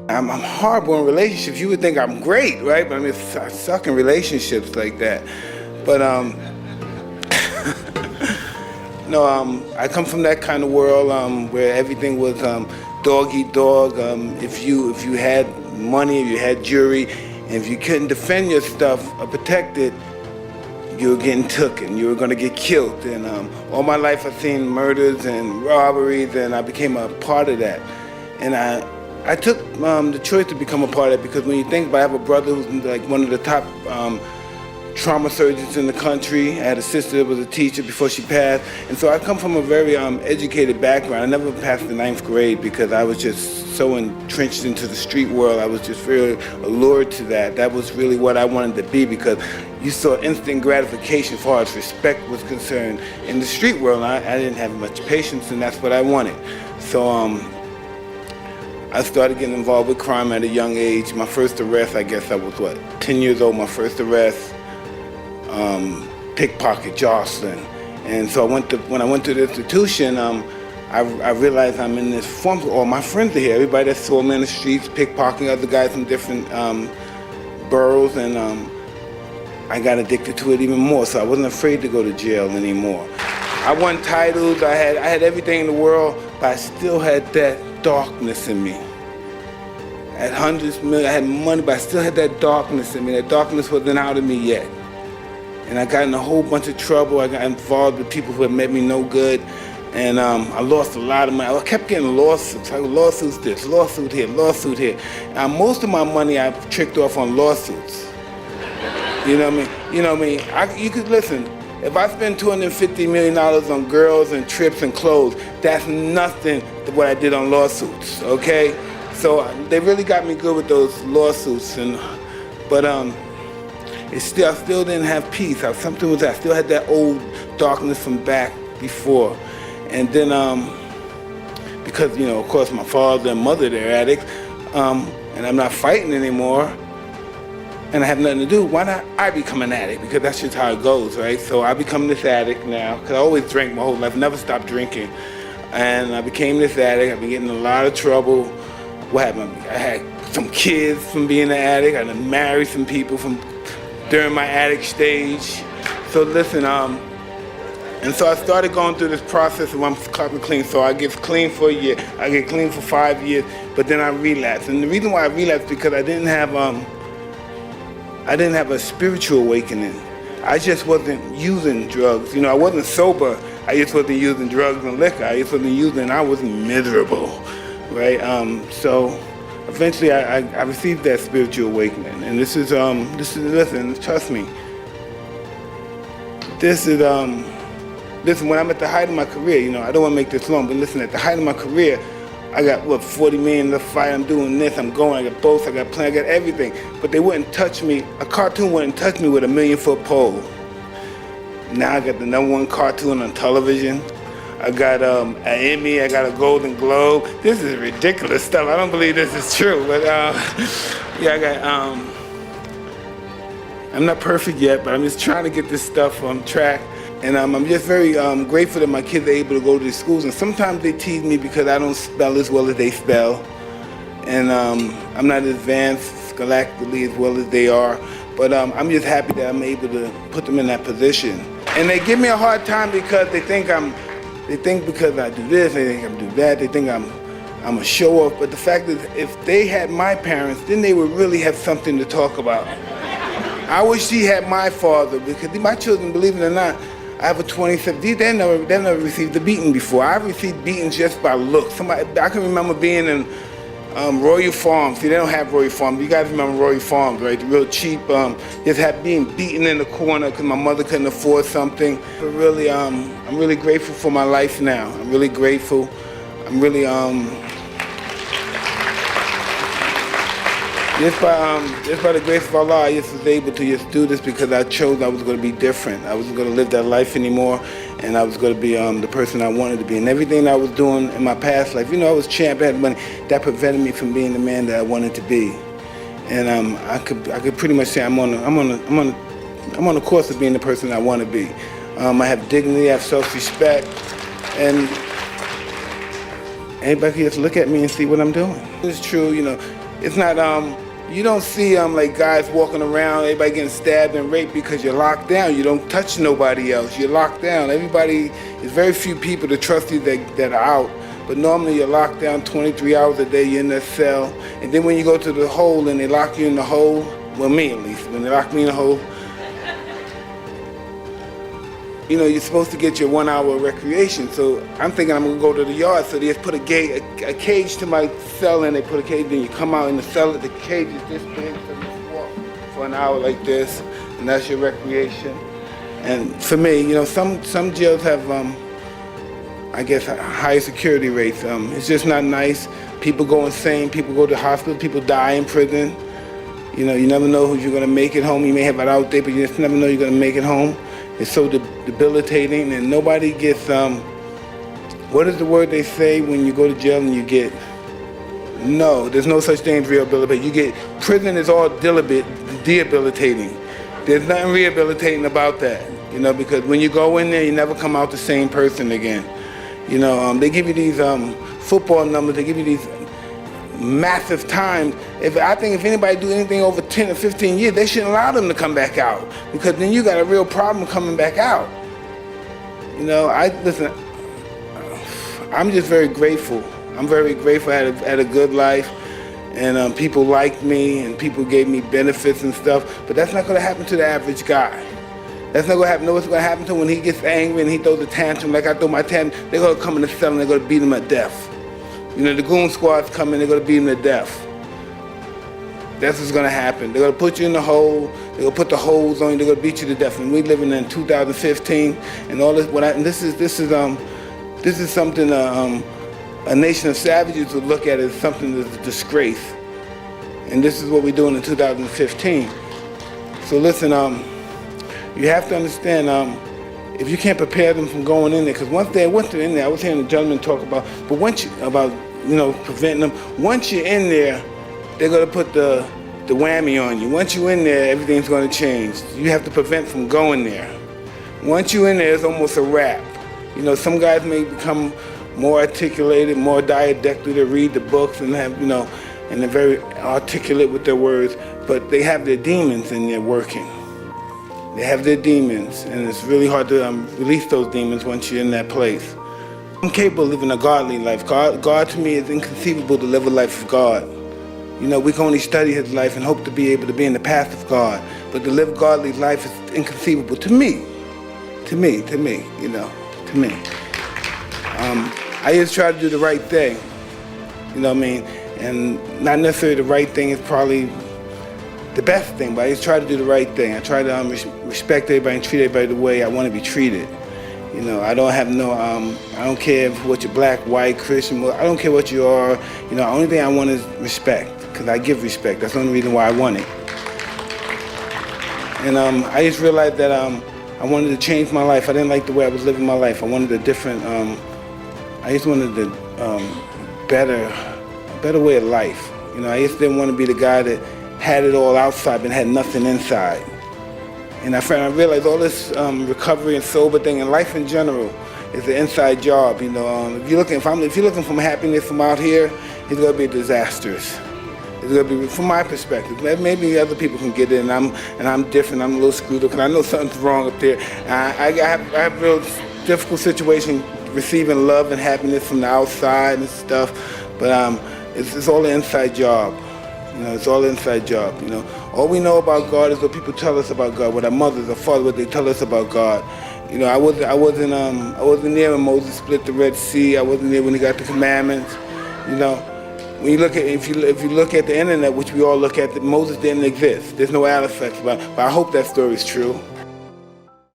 I'm horrible in relationships. You would think I'm great, right? But I mean, I suck in relationships like that. But no, I come from that kind of world where everything was dog eat dog. If you had money, if you had jewelry, and if you couldn't defend your stuff or protect it, you were getting taken. You were going to get killed. And all my life I've seen murders and robberies, and I became a part of that. And I took the choice to become a part of it because when you think about it, I have a brother who's like one of the top trauma surgeons in the country. I had a sister that was a teacher before she passed. And so I come from a very educated background. I never passed the 9th grade because I was just so entrenched into the street world. I was just very allured to that. That was really what I wanted to be because you saw instant gratification as far as respect was concerned in the street world. I didn't have much patience, and that's what I wanted. So I started getting involved with crime at a young age. My first arrest, I guess I was 10 years old, my first arrest. Pickpocket, jostling. And so when I went to the institution, I realized I'm in this form. All my friends are here. Everybody that saw me in the streets, pickpocketing, other guys from different boroughs, and I got addicted to it even more. So I wasn't afraid to go to jail anymore. I won titles. I had everything in the world, but I still had that darkness in me. I had hundreds of millions. I had money, but I still had that darkness in me. That darkness wasn't out of me yet. And I got in a whole bunch of trouble. I got involved with people who had made me no good. And I lost a lot of money. I kept getting lawsuits. Lawsuits this, lawsuit here, lawsuit here. And most of my money I tricked off on lawsuits. You know what I mean? You know what I mean? You could listen. If I spend $250 million on girls and trips and clothes, that's nothing to what I did on lawsuits, okay? So they really got me good with those lawsuits. But I still didn't have peace. Something was, I still had that old darkness from back before. And then, because, of course, my father and mother, they're addicts, and I'm not fighting anymore, and I have nothing to do, why not I become an addict? Because that's just how it goes, right? So I become this addict now, because I always drank my whole life, never stopped drinking. And I became this addict. I've been getting in a lot of trouble. What happened? I had some kids from being an addict. I married some people during my addict stage. So listen, and so I started going through this process of I'm clean. So I get clean for a year, I get clean for 5 years, but then I relapse. And the reason why I relapsed is because I didn't have a spiritual awakening. I just wasn't using drugs. I wasn't sober. I just wasn't using drugs and liquor. I just wasn't using. I was miserable, right? So eventually I received that spiritual awakening, and this is listen, trust me. Listen, when I'm at the height of my career, I don't want to make this long, but listen, at the height of my career, I got, 40 million in the fight, I'm doing this, I'm going, I got boats, I got plans, I got everything. But they wouldn't touch me, a cartoon wouldn't touch me with a 1,000,000-foot pole. Now I got the #1 cartoon on television. I got an Emmy, I got a Golden Globe. This is ridiculous stuff. I don't believe this is true, but yeah, I got, I'm not perfect yet, but I'm just trying to get this stuff on track. And I'm just very grateful that my kids are able to go to these schools. And sometimes they tease me because I don't spell as well as they spell. And I'm not advanced scholastically as well as they are. But I'm just happy that I'm able to put them in that position. And they give me a hard time because they think because I do this, they think I do that, they think I'm a show off. But the fact is, if they had my parents, then they would really have something to talk about. I wish she had my father, because my children, believe it or not, I have a 27. They never received a beating before. I received beatings just by looks. I can remember being in Royal Farms. See, they don't have Royal Farms. You guys remember Royal Farms, right? Real cheap. Just being beaten in the corner because my mother couldn't afford something. But really, I'm really grateful for my life now. I'm really grateful. I'm really just by the grace of Allah, I just was able to just do this because I chose I was going to be different. I wasn't going to live that life anymore, and I was going to be the person I wanted to be. And everything I was doing in my past life, I was champ, I had money, that prevented me from being the man that I wanted to be. And I could pretty much say I'm on a course of being the person I want to be. I have dignity, I have self-respect, and anybody can just look at me and see what I'm doing. It's true, It's not, you don't see like guys walking around, everybody getting stabbed and raped because you're locked down. You don't touch nobody else. You're locked down. Everybody, there's very few people to trust you that are out. But normally you're locked down 23 hours a day, you're in that cell. And then when you go to the hole and they lock you in the hole, well, me at least, when they lock me in the hole, you know, you're supposed to get your 1 hour of recreation. So I'm thinking I'm gonna go to the yard. So they just put a cage to my cell, and they put a cage, then you come out in the cell, the cage is this big, so you just walk for an hour like this, and that's your recreation. And for me, you know, some jails have, I guess, high security rates. It's just not nice. People go insane, people go to hospital, people die in prison. You know, you never know who you're gonna make it home. You may have it out there, but you just never know you're gonna make it home. It's so debilitating, and nobody gets, what is the word they say when you go to jail and you get, no, there's no such thing as rehabilitation. You get, prison is all debilitating. There's nothing rehabilitating about that, you know, because when you go in there, you never come out the same person again. You know, they give you these football numbers, they give you these massive times. I think if anybody do anything over 10 or 15 years, they shouldn't allow them to come back out, because then you got a real problem coming back out. You know, listen, I'm just very grateful. I'm very grateful. I had a good life, and people liked me, and people gave me benefits and stuff, but that's not gonna happen to the average guy. That's not gonna happen. Know what's gonna happen to him when he gets angry and he throws a tantrum like I throw my tantrum? They're gonna come in the cell and they're gonna beat him to death. You know, the goon squad's coming, they're gonna beat him to death. That's what's gonna happen. They're gonna put you in the hole, they're gonna put the holes on you, they're gonna beat you to death. And we living in 2015, and all this, this is something a nation of savages would look at as something that's a disgrace. And this is what we're doing in 2015. So listen, you have to understand, if you can't prepare them from going in there, because once they're in there, I was hearing a gentleman talk about, you know, preventing them. Once you're in there, they're gonna put the whammy on you. Once you're in there, everything's gonna change. You have to prevent from going there. Once you're in there, it's almost a wrap. You know, some guys may become more articulated, more didactic, they read the books and have, you know, and they're very articulate with their words, but they have their demons in there working. They have their demons, and it's really hard to release those demons once you're in that place. I'm capable of living a godly life. God to me is inconceivable to live a life of God. You know, we can only study his life and hope to be able to be in the path of God, but to live a godly life is inconceivable to me, you know, to me. I just try to do the right thing, you know what I mean? And not necessarily the right thing is probably the best thing, but I just try to do the right thing. I try to respect everybody and treat everybody the way I want to be treated. You know, I don't have no, I don't care what you're black, white, Christian, I don't care what you are. You know, the only thing I want is respect, because I give respect. That's the only reason why I want it. And I just realized that I wanted to change my life. I didn't like the way I was living my life. I wanted a different, I just wanted a better way of life. You know, I just didn't want to be the guy that had it all outside but had nothing inside. And I realized all this recovery and sober thing and life in general is an inside job. You know, if you're looking for happiness from out here, it's gonna be disastrous. It's gonna be, from my perspective. Maybe other people can get it, and I'm different. I'm a little screwed up because I know something's wrong up there. I have a real difficult situation receiving love and happiness from the outside and stuff, but it's all an inside job. You know, it's all an inside job. You know, all we know about God is what people tell us about God, what our mothers or fathers, what they tell us about God. You know, I wasn't there when Moses split the Red Sea. I wasn't there when he got the commandments. You know, when you look at, if you look at the internet, which we all look at, that Moses didn't exist. There's no artifacts about it. But I hope that story is true.